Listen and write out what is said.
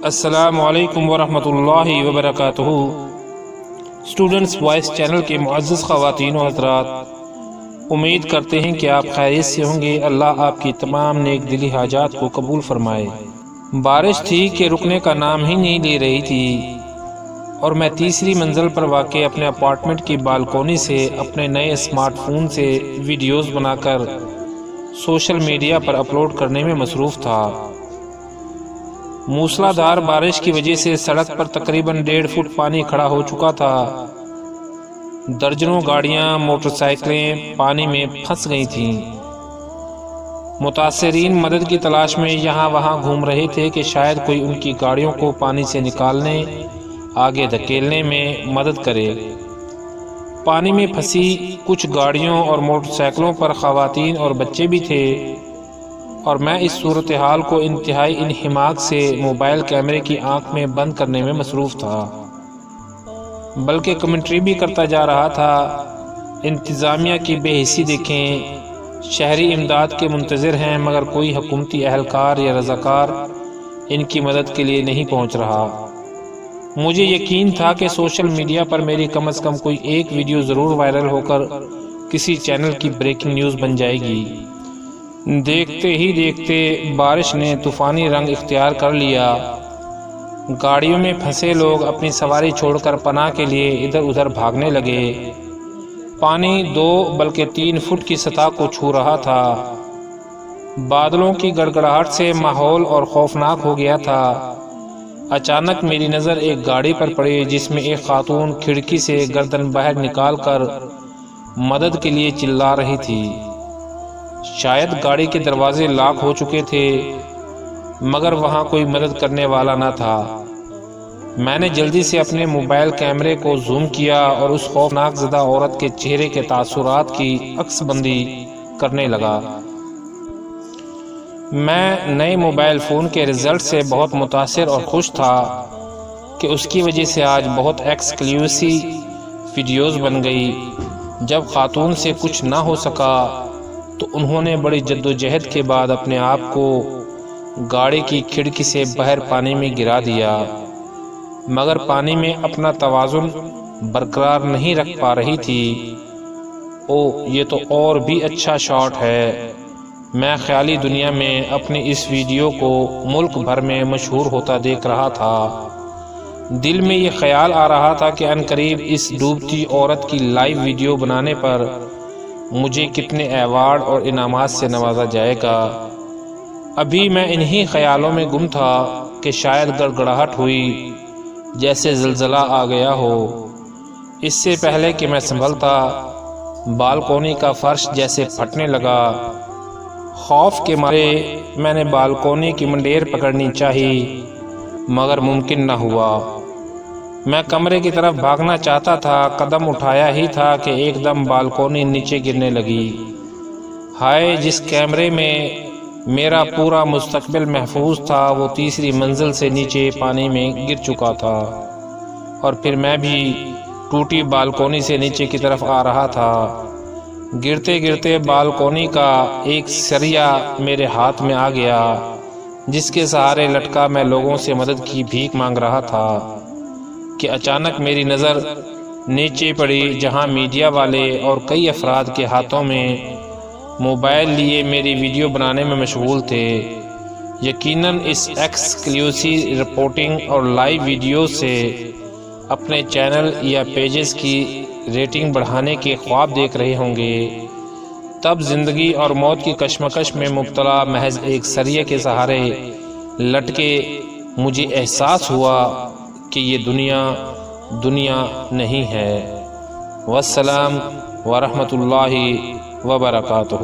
السلام علیکم ورحمۃ اللہ وبرکاتہ۔ اسٹوڈنٹس وائس چینل کے معزز خواتین و حضرات، امید کرتے ہیں کہ آپ خیریت سے ہوں گے۔ اللہ آپ کی تمام نیک دلی حاجات کو قبول فرمائے۔ بارش تھی کہ رکنے کا نام ہی نہیں لے رہی تھی، اور میں تیسری منزل پر واقع اپنے اپارٹمنٹ کی بالکونی سے اپنے نئے اسمارٹ فون سے ویڈیوز بنا کر سوشل میڈیا پر اپلوڈ کرنے میں مصروف تھا۔ موسلا دھار بارش کی وجہ سے سڑک پر تقریباً 1.5 فٹ پانی کھڑا ہو چکا تھا۔ درجنوں گاڑیاں، موٹر سائیکلیں پانی میں پھنس گئی تھیں۔ متاثرین مدد کی تلاش میں یہاں وہاں گھوم رہے تھے کہ شاید کوئی ان کی گاڑیوں کو پانی سے نکالنے، آگے دھکیلنے میں مدد کرے۔ پانی میں پھنسی کچھ گاڑیوں اور موٹر سائیکلوں پر خواتین اور بچے بھی تھے، اور میں اس صورتحال کو انتہائی انہماک سے موبائل کیمرے کی آنکھ میں بند کرنے میں مصروف تھا، بلکہ کمنٹری بھی کرتا جا رہا تھا۔ انتظامیہ کی بے حسی دیکھیں، شہری امداد کے منتظر ہیں، مگر کوئی حکومتی اہلکار یا رضاکار ان کی مدد کے لیے نہیں پہنچ رہا۔ مجھے یقین تھا کہ سوشل میڈیا پر میری کم از کم کوئی ایک ویڈیو ضرور وائرل ہو کر کسی چینل کی بریکنگ نیوز بن جائے گی۔ دیکھتے ہی دیکھتے بارش نے طوفانی رنگ اختیار کر لیا۔ گاڑیوں میں پھنسے لوگ اپنی سواری چھوڑ کر پناہ کے لیے ادھر ادھر بھاگنے لگے۔ پانی 2 بلکہ 3 فٹ کی سطح کو چھو رہا تھا۔ بادلوں کی گڑگڑاہٹ سے ماحول اور خوفناک ہو گیا تھا۔ اچانک میری نظر ایک گاڑی پر پڑی جس میں ایک خاتون کھڑکی سے گردن باہر نکال کر مدد کے لیے چلا رہی تھی۔ شاید گاڑی کے دروازے لاک ہو چکے تھے، مگر وہاں کوئی مدد کرنے والا نہ تھا۔ میں نے جلدی سے اپنے موبائل کیمرے کو زوم کیا اور اس خوفناک زدہ عورت کے چہرے کے تاثرات کی عکس بندی کرنے لگا۔ میں نئے موبائل فون کے رزلٹ سے بہت متاثر اور خوش تھا کہ اس کی وجہ سے آج بہت ایکسکلوسیو ویڈیوز بن گئی۔ جب خاتون سے کچھ نہ ہو سکا تو انہوں نے بڑی جدوجہد کے بعد اپنے آپ کو گاڑی کی کھڑکی سے باہر پانی میں گرا دیا، مگر پانی میں اپنا توازن برقرار نہیں رکھ پا رہی تھی۔ یہ تو اور بھی اچھا شاٹ ہے۔ میں خیالی دنیا میں اپنی اس ویڈیو کو ملک بھر میں مشہور ہوتا دیکھ رہا تھا۔ دل میں یہ خیال آ رہا تھا کہ عنقریب اس ڈوبتی عورت کی لائیو ویڈیو بنانے پر مجھے کتنے ایوارڈ اور انعامات سے نوازا جائے گا۔ ابھی میں انہی خیالوں میں گم تھا کہ شاید گڑگڑاہٹ ہوئی، جیسے زلزلہ آ گیا ہو۔ اس سے پہلے کہ میں سنبھلتا، بالکونی کا فرش جیسے پھٹنے لگا۔ خوف کے مارے میں نے بالکونی کی منڈیر پکڑنی چاہی، مگر ممکن نہ ہوا۔ میں کمرے کی طرف بھاگنا چاہتا تھا، قدم اٹھایا ہی تھا کہ ایک دم بالکونی نیچے گرنے لگی۔ ہائے، جس کیمرے میں میرا پورا مستقبل محفوظ تھا وہ تیسری منزل سے نیچے پانی میں گر چکا تھا، اور پھر میں بھی ٹوٹی بالکونی سے نیچے کی طرف آ رہا تھا۔ گرتے گرتے بالکونی کا ایک سریا میرے ہاتھ میں آ گیا، جس کے سہارے لٹکا میں لوگوں سے مدد کی بھیک مانگ رہا تھا کہ اچانک میری نظر نیچے پڑی، جہاں میڈیا والے اور کئی افراد کے ہاتھوں میں موبائل لیے میری ویڈیو بنانے میں مشغول تھے۔ یقیناً اس ایکسکلوسیو رپورٹنگ اور لائیو ویڈیو سے اپنے چینل یا پیجز کی ریٹنگ بڑھانے کے خواب دیکھ رہے ہوں گے۔ تب زندگی اور موت کی کشمکش میں مبتلا محض ایک سریے کے سہارے لٹکے مجھے احساس ہوا کہ یہ دنیا نہیں ہے۔ والسلام ورحمۃ اللہ وبرکاتہ۔